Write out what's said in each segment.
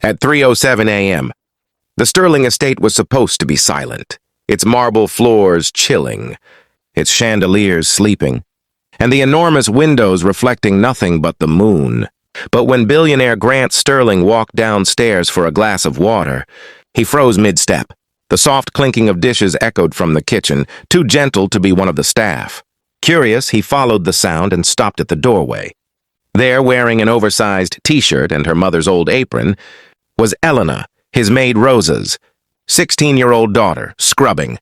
At 3:07 a.m., the Sterling estate was supposed to be silent, its marble floors chilling, its chandeliers sleeping, and the enormous windows reflecting nothing but the moon. But when billionaire Grant Sterling walked downstairs for a glass of water, he froze mid-step. The soft clinking of dishes echoed from the kitchen, too gentle to be one of the staff. Curious, he followed the sound and stopped at the doorway. There, wearing an oversized t-shirt and her mother's old apron, was Elena, his maid Rosa's 16-year-old daughter, scrubbing,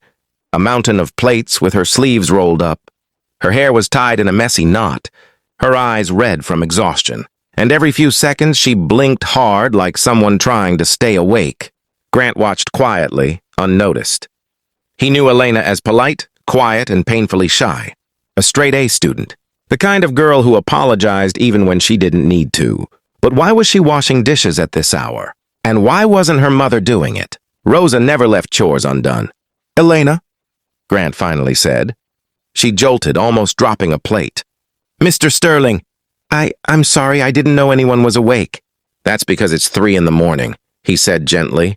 a mountain of plates with her sleeves rolled up. Her hair was tied in a messy knot, her eyes red from exhaustion, and every few seconds she blinked hard like someone trying to stay awake. Grant watched quietly, unnoticed. He knew Elena as polite, quiet, and painfully shy. A straight-A student. The kind of girl who apologized even when she didn't need to. But why was she washing dishes at this hour? And why wasn't her mother doing it? Rosa never left chores undone. "Elena," Grant finally said. She jolted, almost dropping a plate. "Mr. Sterling, I'm sorry, I didn't know anyone was awake." "That's because it's 3 in the morning," he said gently.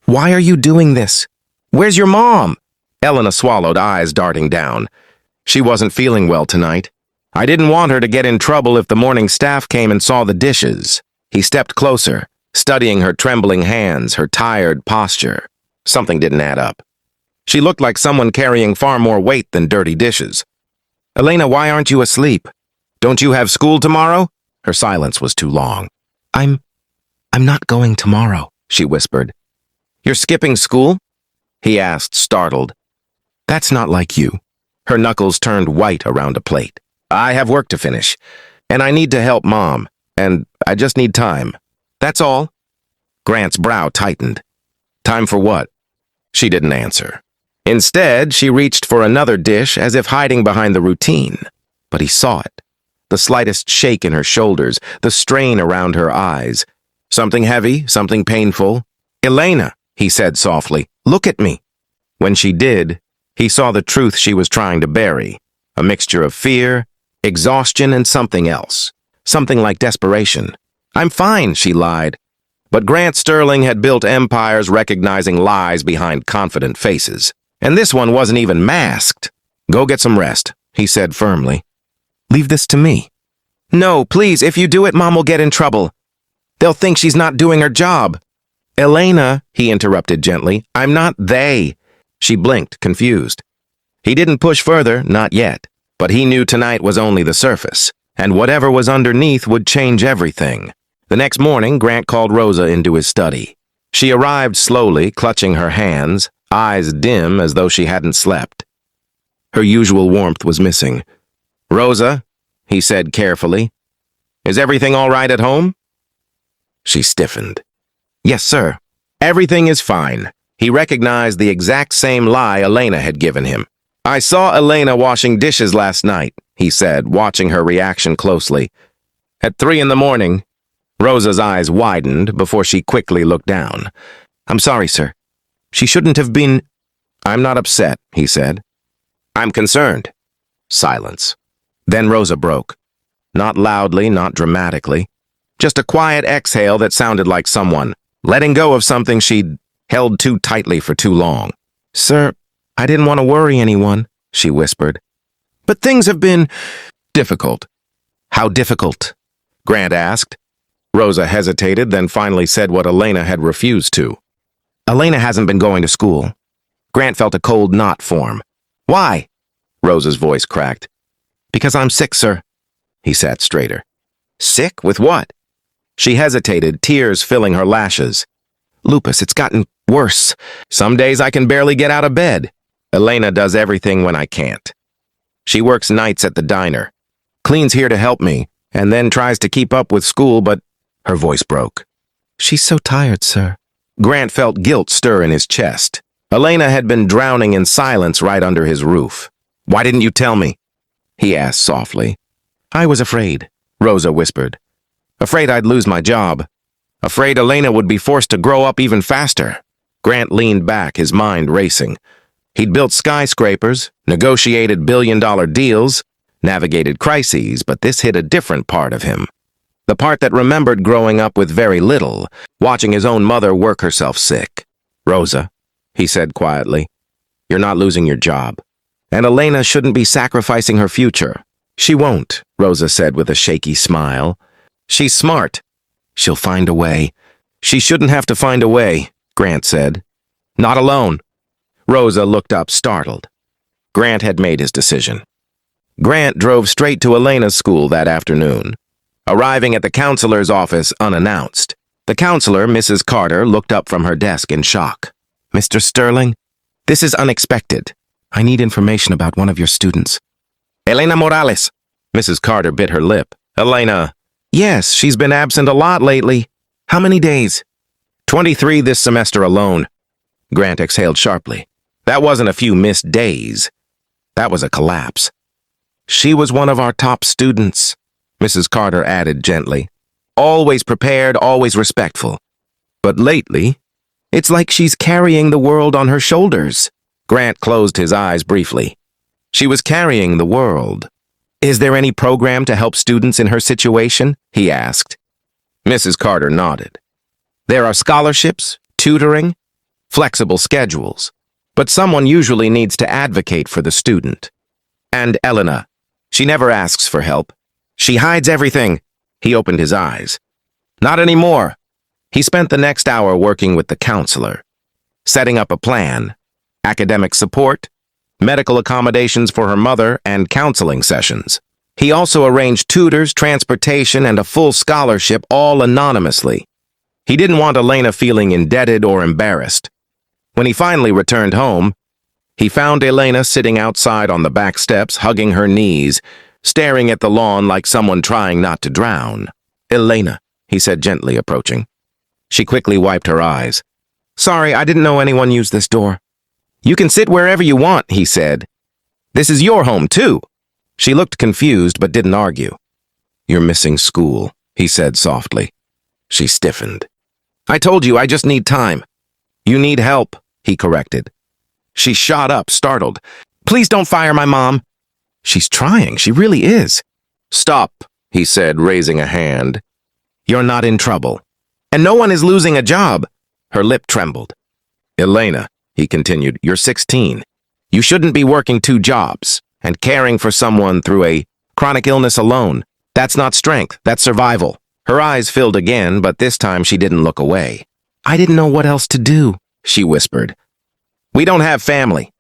"Why are you doing this? Where's your mom?" Elena swallowed, eyes darting down. She wasn't feeling well tonight. "I didn't want her to get in trouble if the morning staff came and saw the dishes." He stepped closer, studying her trembling hands, her tired posture. Something didn't add up. She looked like someone carrying far more weight than dirty dishes. "Elena, why aren't you asleep? Don't you have school tomorrow?" Her silence was too long. I'm not going tomorrow," she whispered. "You're skipping school?" he asked, startled. "That's not like you." Her knuckles turned white around a plate. "I have work to finish, and I need to help Mom, and I just need time. That's all." Grant's brow tightened. "Time for what?" She didn't answer. Instead, she reached for another dish as if hiding behind the routine. But he saw it. The slightest shake in her shoulders, the strain around her eyes. Something heavy, something painful. "Elena," he said softly, "look at me." When she did, he saw the truth she was trying to bury. A mixture of fear, exhaustion, and something else. Something like desperation. "I'm fine," she lied. But Grant Sterling had built empires recognizing lies behind confident faces. And this one wasn't even masked. "Go get some rest," he said firmly. "Leave this to me." "No, please, if you do it, Mom will get in trouble. They'll think she's not doing her job." "Elena," he interrupted gently, "I'm not they." She blinked, confused. He didn't push further, not yet. But he knew tonight was only the surface, and whatever was underneath would change everything. The next morning, Grant called Rosa into his study. She arrived slowly, clutching her hands, eyes dim as though she hadn't slept. Her usual warmth was missing. "Rosa," he said carefully, "is everything all right at home?" She stiffened. "Yes, sir. Everything is fine." He recognized the exact same lie Elena had given him. "I saw Elena washing dishes last night," he said, watching her reaction closely. At 3 in the morning, Rosa's eyes widened before she quickly looked down. "I'm sorry, sir. She shouldn't have been—" "I'm not upset," he said. "I'm concerned." Silence. Then Rosa broke. Not loudly, not dramatically. Just a quiet exhale that sounded like someone letting go of something she'd held too tightly for too long. "Sir, I didn't want to worry anyone," she whispered. "But things have been difficult." "How difficult?" Grant asked. Rosa hesitated, then finally said what Elena had refused to. "Elena hasn't been going to school." Grant felt a cold knot form. "Why?" Rosa's voice cracked. "Because I'm sick, sir." He sat straighter. "Sick? With what?" She hesitated, tears filling her lashes. "Lupus, it's gotten worse. Some days I can barely get out of bed. Elena does everything when I can't. She works nights at the diner, cleans here to help me, and then tries to keep up with school, but..." Her voice broke. "She's so tired, sir." Grant felt guilt stir in his chest. Elena had been drowning in silence right under his roof. "Why didn't you tell me?" he asked softly. "I was afraid," Rosa whispered. "Afraid I'd lose my job. Afraid Elena would be forced to grow up even faster." Grant leaned back, his mind racing. He'd built skyscrapers, negotiated billion-dollar deals, navigated crises, but this hit a different part of him. The part that remembered growing up with very little, watching his own mother work herself sick. "Rosa," he said quietly, "you're not losing your job. And Elena shouldn't be sacrificing her future." "She won't," Rosa said with a shaky smile. "She's smart. She'll find a way." "She shouldn't have to find a way," Grant said. "Not alone." Rosa looked up, startled. Grant had made his decision. Grant drove straight to Elena's school that afternoon, arriving at the counselor's office unannounced. The counselor, Mrs. Carter, looked up from her desk in shock. "Mr. Sterling, this is unexpected. I need information about one of your students." "Elena Morales." Mrs. Carter bit her lip. "Elena." "Yes, she's been absent a lot lately." "How many days?" 23 this semester alone." Grant exhaled sharply. That wasn't a few missed days. That was a collapse. "She was one of our top students," Mrs. Carter added gently. "Always prepared, always respectful. But lately, it's like she's carrying the world on her shoulders." Grant closed his eyes briefly. She was carrying the world. "Is there any program to help students in her situation?" he asked. Mrs. Carter nodded. "There are scholarships, tutoring, flexible schedules. But someone usually needs to advocate for the student. And Elena, she never asks for help. She hides everything." He opened his eyes. "Not anymore." He spent the next hour working with the counselor, setting up a plan, academic support, medical accommodations for her mother, and counseling sessions. He also arranged tutors, transportation, and a full scholarship, all anonymously. He didn't want Elena feeling indebted or embarrassed. When he finally returned home, he found Elena sitting outside on the back steps, hugging her knees, staring at the lawn like someone trying not to drown. "Elena," he said gently, approaching. She quickly wiped her eyes. "Sorry, I didn't know anyone used this door." "You can sit wherever you want," he said. "This is your home, too." She looked confused but didn't argue. "You're missing school," he said softly. She stiffened. "I told you, I just need time." "You need help," he corrected. She shot up, startled. "Please don't fire my mom." "She's trying, she really is." "Stop," he said, raising a hand. "You're not in trouble. And no one is losing a job." Her lip trembled. "Elena," he continued, "you're 16. You shouldn't be working 2 jobs and caring for someone through a chronic illness alone. That's not strength, that's survival." Her eyes filled again, but this time she didn't look away. "I didn't know what else to do," she whispered. "We don't have family.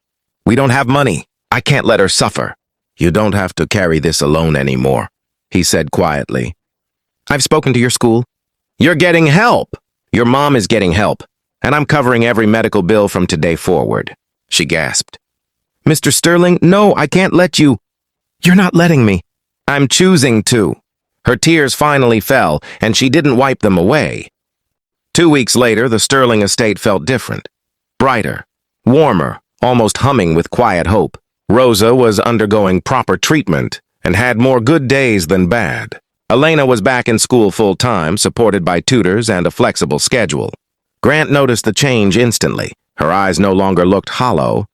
We don't have money. I can't let her suffer." "You don't have to carry this alone anymore," he said quietly. "I've spoken to your school." "You're getting help. Your mom is getting help, and I'm covering every medical bill from today forward." She gasped. "Mr. Sterling, no, I can't let you." "You're not letting me." "I'm choosing to." Her tears finally fell, and she didn't wipe them away. 2 weeks later, the Sterling estate felt different. Brighter, warmer, almost humming with quiet hope. Rosa was undergoing proper treatment and had more good days than bad. Elena was back in school full-time, supported by tutors and a flexible schedule. Grant noticed the change instantly. Her eyes no longer looked hollow.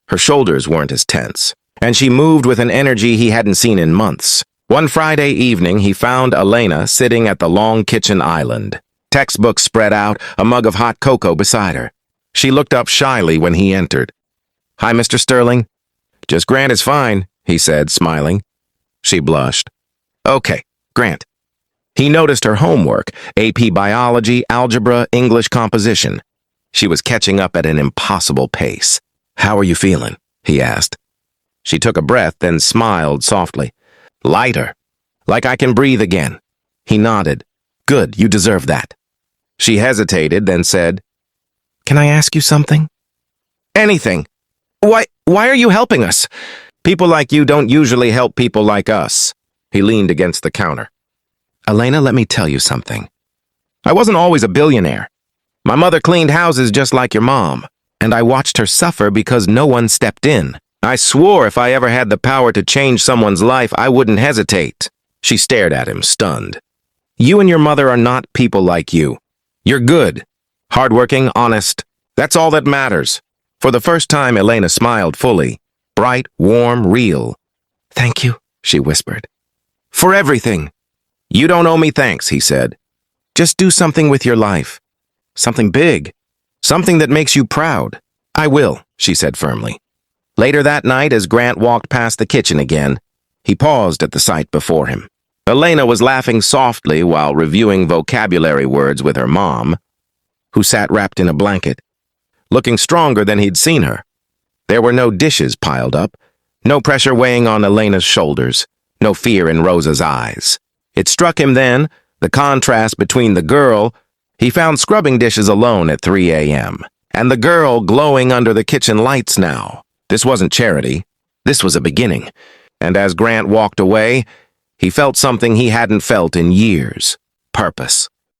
Her shoulders weren't as tense, and she moved with an energy he hadn't seen in months. One Friday evening, he found Elena sitting at the long kitchen island, textbooks spread out, a mug of hot cocoa beside her. She looked up shyly when he entered. "Hi, Mr. Sterling." "Just Grant is fine," he said, smiling. She blushed. "Okay, Grant." He noticed her homework, AP Biology, Algebra, English Composition. She was catching up at an impossible pace. "How are you feeling?" he asked. She took a breath, then smiled softly. "Lighter. Like I can breathe again." He nodded. "Good, you deserve that." She hesitated, then said, "Can I ask you something?" "Anything. Why are you helping us? People like you don't usually help people like us." He leaned against the counter. "Elena, let me tell you something. I wasn't always a billionaire. My mother cleaned houses just like your mom, and I watched her suffer because no one stepped in. I swore if I ever had the power to change someone's life, I wouldn't hesitate." She stared at him, stunned. "You and your mother are not people like you. You're good, hardworking, honest. That's all that matters." For the first time, Elena smiled fully, bright, warm, real. "Thank you," she whispered. "For everything." "You don't owe me thanks," he said. "Just do something with your life. Something big. Something that makes you proud." "I will," she said firmly. Later that night, as Grant walked past the kitchen again, he paused at the sight before him. Elena was laughing softly while reviewing vocabulary words with her mom, who sat wrapped in a blanket, looking stronger than he'd seen her. There were no dishes piled up, no pressure weighing on Elena's shoulders, no fear in Rosa's eyes. It struck him then, the contrast between the girl he found scrubbing dishes alone at 3 a.m., and the girl glowing under the kitchen lights now. This wasn't charity. This was a beginning. And as Grant walked away, he felt something he hadn't felt in years: purpose.